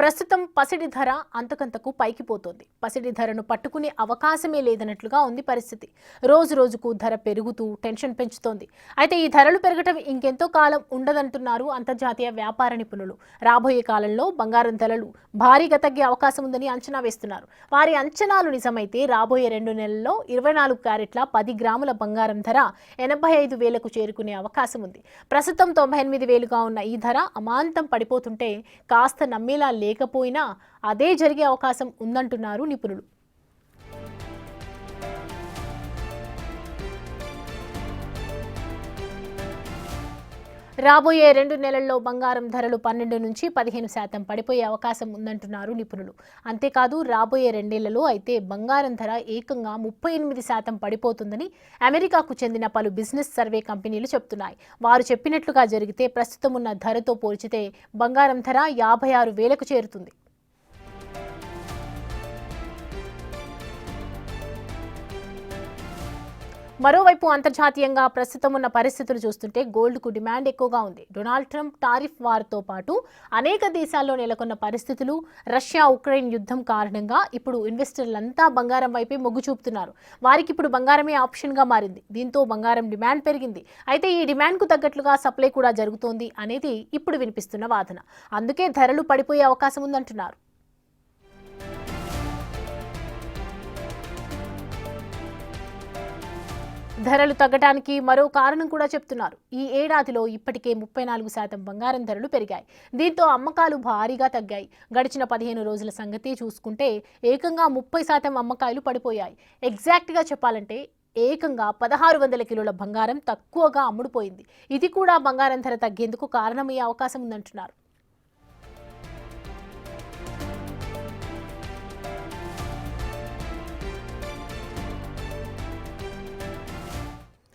ప్రస్తుతం పసిడి ధర అంతకంతకు పైకి పోతోంది. పసిడి ధరను పట్టుకునే అవకాశమే లేదన్నట్లుగా ఉంది పరిస్థితి. రోజు రోజుకు ధర పెరుగుతూ టెన్షన్ పెంచుతోంది. అయితే ఈ ధరలు పెరగటం ఇంకెంతో కాలం ఉండదంటున్నారు అంతర్జాతీయ వ్యాపార నిపుణులు. రాబోయే కాలంలో బంగారం ధరలు భారీగా తగ్గే అవకాశం ఉందని అంచనా వేస్తున్నారు. వారి అంచనాలు నిజమైతే రాబోయే 2 నెలల్లో 24 క్యారెట్ల 10 గ్రాముల బంగారం ధర 85,000కు చేరుకునే అవకాశం ఉంది. ప్రస్తుతం 98,000గా ఉన్న ఈ ధర అమాంతం పడిపోతుంటే కాస్త నమ్మేలా లేకపోయినా అదే జరిగే అవకాశం ఉందంటున్నారు నిపుణులు. రాబోయే 2 నెలల్లో బంగారం ధరలు 12 నుంచి 15% పడిపోయే అవకాశం ఉందంటున్నారు నిపుణులు. అంతేకాదు రాబోయే 2 ఏళ్లలో అయితే బంగారం ధర ఏకంగా 38% పడిపోతుందని అమెరికాకు చెందిన పలు బిజినెస్ సర్వే కంపెనీలు చెప్తున్నాయి. వారు చెప్పినట్లుగా జరిగితే ప్రస్తుతం ఉన్న ధరతో పోల్చితే బంగారం ధర 56,000కు చేరుతుంది. మరోవైపు అంతర్జాతీయంగా ప్రస్తుతం ఉన్న పరిస్థితులు చూస్తుంటే గోల్డ్కు డిమాండ్ ఎక్కువగా ఉంది. డొనాల్డ్ ట్రంప్ టారిఫ్ వార్తో పాటు అనేక దేశాల్లో నెలకొన్న పరిస్థితులు, రష్యా ఉక్రెయిన్ యుద్ధం కారణంగా ఇప్పుడు ఇన్వెస్టర్లంతా బంగారం వైపే మొగ్గు చూపుతున్నారు. వారికి ఇప్పుడు బంగారమే ఆప్షన్గా మారింది. దీంతో బంగారం డిమాండ్ పెరిగింది. అయితే ఈ డిమాండ్కు తగ్గట్లుగా సప్లై కూడా జరుగుతోంది అనేది ఇప్పుడు వినిపిస్తున్న వాదన. అందుకే ధరలు పడిపోయే అవకాశం ఉందంటున్నారు. ధరలు తగ్గడానికి మరో కారణం కూడా చెప్తున్నారు. ఈ ఏడాదిలో ఇప్పటికే 34% బంగారం ధరలు పెరిగాయి. దీంతో అమ్మకాలు భారీగా తగ్గాయి. గడిచిన 15 రోజుల సంగతి చూసుకుంటే ఏకంగా 30% అమ్మకాలు పడిపోయాయి. ఎగ్జాక్ట్గా చెప్పాలంటే ఏకంగా 1600 కిలోల బంగారం తక్కువగా అమ్ముడుపోయింది. ఇది కూడా బంగారం ధర తగ్గేందుకు కారణమయ్యే అవకాశం ఉందంటున్నారు.